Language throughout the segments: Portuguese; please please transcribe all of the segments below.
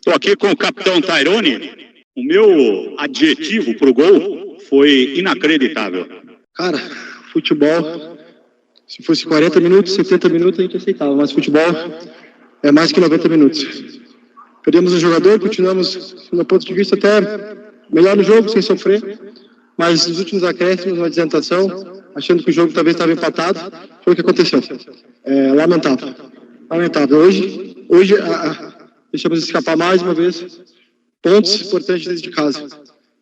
Estou aqui com o capitão Tyrone. O meu adjetivo para o gol foi inacreditável. Cara, futebol, se fosse 40 minutos, 70 minutos, a gente aceitava, mas futebol é mais que 90 minutos. Perdemos um jogador, continuamos, do meu ponto de vista, até melhor no jogo, sem sofrer, mas nos últimos acréscimos, uma desorientação, achando que o jogo talvez estava empatado, foi o que aconteceu. Lamentável. Hoje deixamos escapar mais uma vez pontos importantes dentro de casa.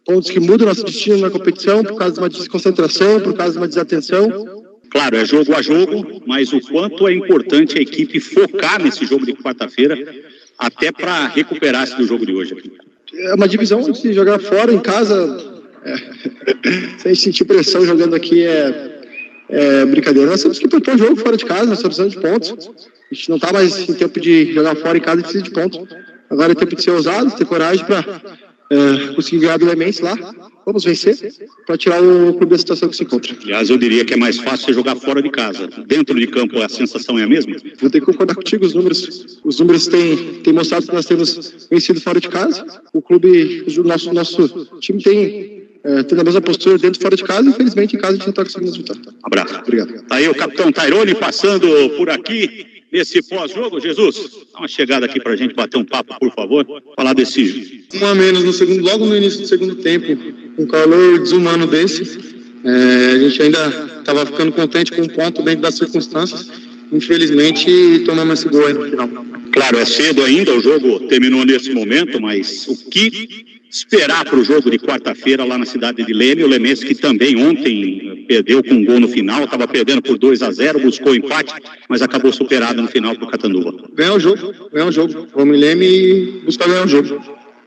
Pontos que mudam nosso destino na competição por causa de uma desconcentração, por causa de uma desatenção. Claro, é jogo a jogo, mas o quanto é importante a equipe focar nesse jogo de quarta-feira, até para recuperar-se do jogo de hoje. É uma divisão de se jogar fora, em casa, sem sentir pressão jogando aqui é brincadeira. Nós temos que propor o jogo fora de casa, nós estamos precisando de pontos. A gente não está mais em tempo de jogar fora em casa e precisa de pontos. Agora é tempo de ser ousado, ter coragem para conseguir ganhar do Lemense lá. Vamos vencer para tirar o clube da situação que se encontra. Aliás, eu diria que é mais fácil você jogar fora de casa. Dentro de campo, a sensação é a mesma? Vou ter que concordar contigo, os números têm mostrado que nós temos vencido fora de casa. O clube, nosso time tem a mesma postura dentro e fora de casa. Infelizmente, em casa a gente não está conseguindo resultar. Abraço. Obrigado. Aí o capitão Tyrone passando por aqui nesse pós-jogo. Jesus, dá uma chegada aqui para a gente bater um papo, por favor. Falar desse... Um a menos logo no início do segundo tempo, um calor desumano desse. A gente ainda estava ficando contente com um ponto dentro das circunstâncias. Infelizmente, tomamos esse gol aí no final. Claro, é cedo ainda, o jogo terminou nesse momento, mas o que esperar para o jogo de quarta-feira lá na cidade de Leme? O Lemense, que também ontem perdeu com um gol no final, estava perdendo por 2-0, buscou empate, mas acabou superado no final por Catanduva. Ganhar o jogo. Vamos em Leme e buscar ganhar o jogo.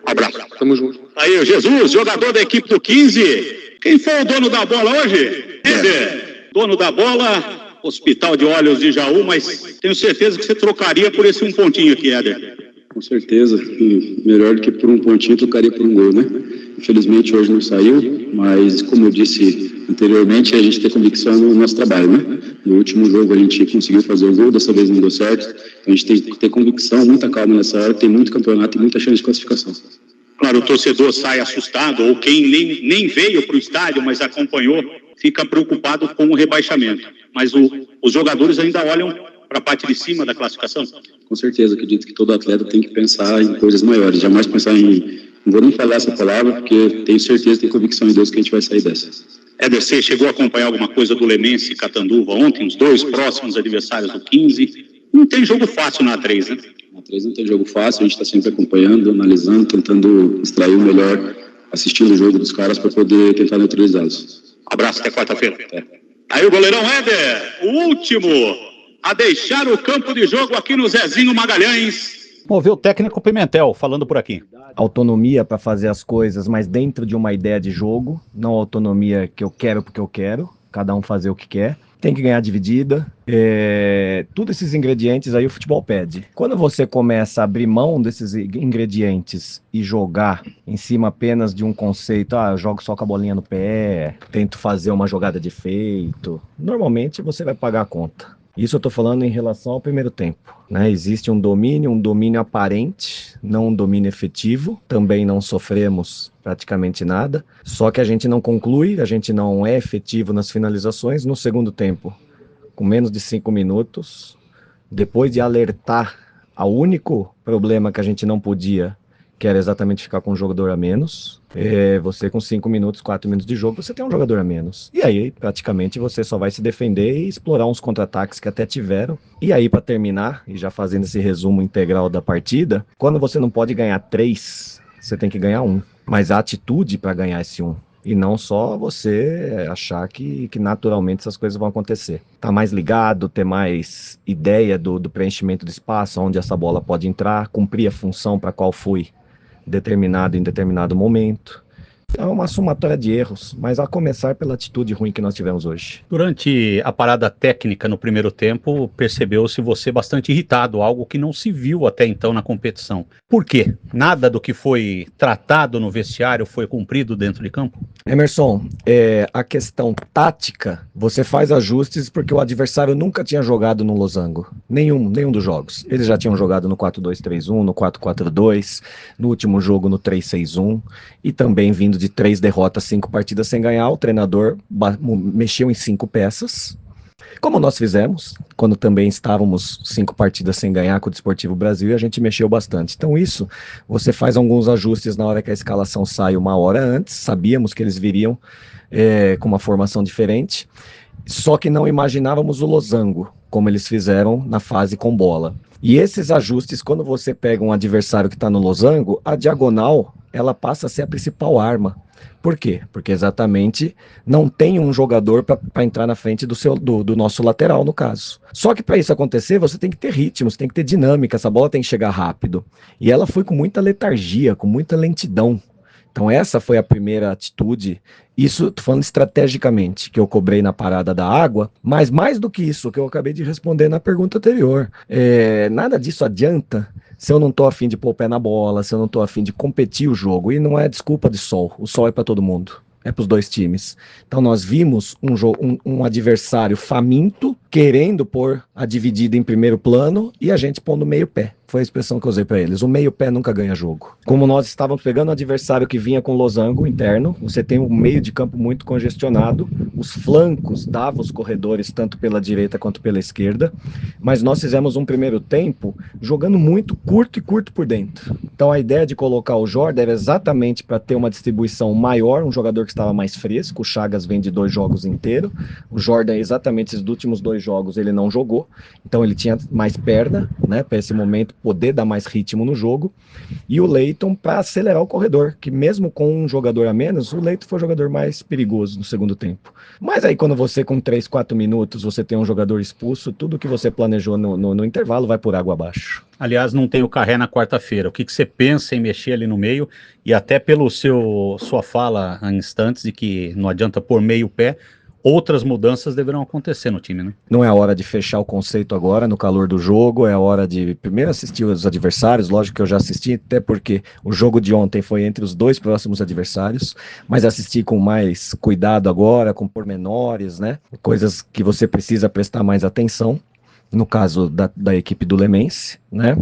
Abraço. Tamo junto. Aí o Jesus, jogador da equipe do 15. Quem foi o dono da bola hoje? Dono da bola, Hospital de Olhos de Jaú, mas tenho certeza que você trocaria por esse um pontinho aqui, Éder. Com certeza, e melhor do que por um pontinho, trocaria por um gol, né? Infelizmente hoje não saiu, mas como eu disse anteriormente, a gente tem convicção no nosso trabalho, né? No último jogo a gente conseguiu fazer o gol, dessa vez não deu certo, então a gente tem que ter convicção, muita calma nessa hora, tem muito campeonato e muita chance de classificação. Claro, o torcedor sai assustado, ou quem nem veio para o estádio, mas acompanhou, fica preocupado com o rebaixamento. Mas os jogadores ainda olham para a parte de cima da classificação? Com certeza, acredito que todo atleta tem que pensar em coisas maiores, jamais pensar não vou nem falar essa palavra, porque tenho certeza, tenho convicção em Deus que a gente vai sair dessa. Éder, você chegou a acompanhar alguma coisa do Lemense e Catanduva ontem, os dois próximos adversários do 15? Não tem jogo fácil na A3, né? Na A3 não tem jogo fácil, a gente está sempre acompanhando, analisando, tentando extrair o melhor, assistindo o jogo dos caras para poder tentar neutralizá-los. Abraço, até quarta-feira. Aí o goleirão Éder, o último a deixar o campo de jogo aqui no Zezinho Magalhães. Vamos ver o técnico Pimentel falando por aqui. Autonomia para fazer as coisas, mas dentro de uma ideia de jogo, não autonomia que eu quero porque eu quero, cada um fazer o que quer. Tem que ganhar dividida, todos esses ingredientes aí o futebol pede. Quando você começa a abrir mão desses ingredientes e jogar em cima apenas de um conceito, eu jogo só com a bolinha no pé, tento fazer uma jogada de efeito, normalmente você vai pagar a conta. Isso eu estou falando em relação ao primeiro tempo, né? Existe um domínio aparente, não um domínio efetivo, também não sofremos praticamente nada, só que a gente não conclui, a gente não é efetivo nas finalizações no segundo tempo, com menos de 5 minutos, depois de alertar ao único problema que a gente não podia, que era exatamente ficar com um jogador a menos. Você com 5 minutos, 4 minutos de jogo, você tem um jogador a menos. E aí, praticamente, você só vai se defender e explorar uns contra-ataques que até tiveram. E aí, para terminar, e já fazendo esse resumo integral da partida, quando você não pode ganhar 3, você tem que ganhar 1. Mas a atitude para ganhar esse 1. E não só você achar que naturalmente essas coisas vão acontecer. Tá mais ligado, ter mais ideia do preenchimento do espaço, onde essa bola pode entrar, cumprir a função para qual foi determinado em determinado momento. É uma somatória de erros, mas a começar pela atitude ruim que nós tivemos hoje. Durante a parada técnica no primeiro tempo, percebeu-se você bastante irritado, algo que não se viu até então na competição. Por quê? Nada do que foi tratado no vestiário foi cumprido dentro de campo? Emerson, a questão tática, você faz ajustes porque o adversário nunca tinha jogado no losango. Nenhum dos jogos. Eles já tinham jogado no 4-2-3-1, no 4-4-2, no último jogo no 3-6-1, e também vindo de 3 derrotas, 5 partidas sem ganhar, o treinador mexeu em 5 peças, como nós fizemos, quando também estávamos 5 partidas sem ganhar com o Desportivo Brasil, e a gente mexeu bastante. Então isso, você faz alguns ajustes na hora que a escalação sai 1 hora antes, sabíamos que eles viriam com uma formação diferente, só que não imaginávamos o losango, como eles fizeram na fase com bola. E esses ajustes, quando você pega um adversário que está no losango, a diagonal, ela passa a ser a principal arma. Por quê? Porque exatamente não tem um jogador para entrar na frente do nosso lateral, no caso. Só que para isso acontecer, você tem que ter ritmo, você tem que ter dinâmica, essa bola tem que chegar rápido. E ela foi com muita letargia, com muita lentidão. Então essa foi a primeira atitude, isso tô falando estrategicamente, que eu cobrei na parada da água, mas mais do que isso, que eu acabei de responder na pergunta anterior, nada disso adianta se eu não tô afim de pôr o pé na bola, se eu não tô afim de competir o jogo, e não é desculpa de sol, o sol é para todo mundo. É para os 2 times. Então nós vimos um adversário faminto, querendo pôr a dividida em primeiro plano, e a gente pondo meio pé. Foi a expressão que eu usei para eles. O meio pé nunca ganha jogo. Como nós estávamos pegando um adversário que vinha com losango interno, você tem um meio de campo muito congestionado, os flancos davam os corredores tanto pela direita quanto pela esquerda, mas nós fizemos um primeiro tempo jogando muito curto e curto por dentro. Então a ideia de colocar o Jordan era exatamente para ter uma distribuição maior, um jogador que estava mais fresco. O Chagas vem de 2 jogos inteiros, o Jordan exatamente esses últimos 2 jogos ele não jogou, então ele tinha mais perna, né, para esse momento poder dar mais ritmo no jogo, e o Leighton para acelerar o corredor, que mesmo com um jogador a menos, o Leighton foi o jogador mais perigoso no segundo tempo. Mas aí quando você com 3, 4 minutos, você tem um jogador expulso, tudo que você planejou no intervalo vai por água abaixo. Aliás, não tem o Carré na quarta-feira. O que você pensa em mexer ali no meio? E até pelo sua fala há instantes de que não adianta pôr meio pé, outras mudanças deverão acontecer no time, né? Não é a hora de fechar o conceito agora, no calor do jogo, é a hora de primeiro assistir os adversários. Lógico que eu já assisti, até porque o jogo de ontem foi entre os 2 próximos adversários, mas assisti com mais cuidado agora, com pormenores, né? Coisas que você precisa prestar mais atenção, no caso da equipe do Lemense, né?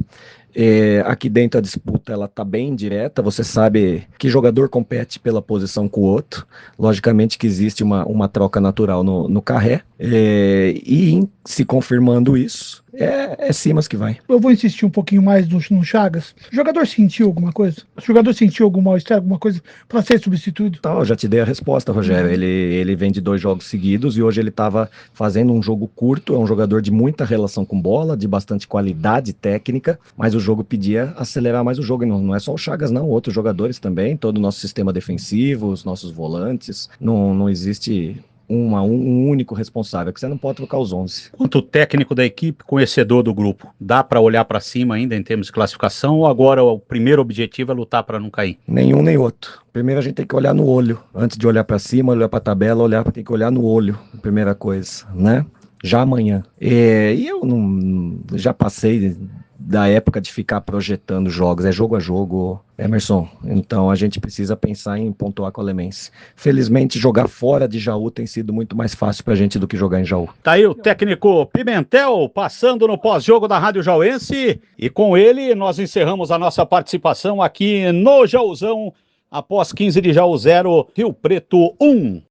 Aqui dentro a disputa ela tá bem direta, você sabe que jogador compete pela posição com o outro, logicamente que existe uma troca natural no Carré, e se confirmando isso, é Simas que vai. Eu vou insistir um pouquinho mais no Chagas. O jogador sentiu alguma coisa? O jogador sentiu algum mal-estar, alguma coisa para ser substituído? Eu já te dei a resposta, Rogério. Ele vem de 2 jogos seguidos e hoje ele estava fazendo um jogo curto, é um jogador de muita relação com bola, de bastante qualidade técnica, mas o jogo pedia acelerar mais o jogo, e não é só o Chagas não, outros jogadores também, todo o nosso sistema defensivo, os nossos volantes, não existe um único responsável, que você não pode trocar os 11. Quanto técnico da equipe, conhecedor do grupo, dá para olhar para cima ainda em termos de classificação, ou agora o primeiro objetivo é lutar para não cair? Nenhum nem outro. Primeiro a gente tem que olhar no olho, antes de olhar para cima, olhar para a tabela, tem que olhar no olho, primeira coisa, né? Já amanhã. E eu já passei da época de ficar projetando jogos, é jogo a jogo, Emerson. Então a gente precisa pensar em pontuar com a Lemense. Felizmente jogar fora de Jaú tem sido muito mais fácil pra gente do que jogar em Jaú. Tá aí o técnico Pimentel passando no pós-jogo da Rádio Jauense, e com ele nós encerramos a nossa participação aqui no Jauzão, após 15 de Jaú 0, Rio Preto 1.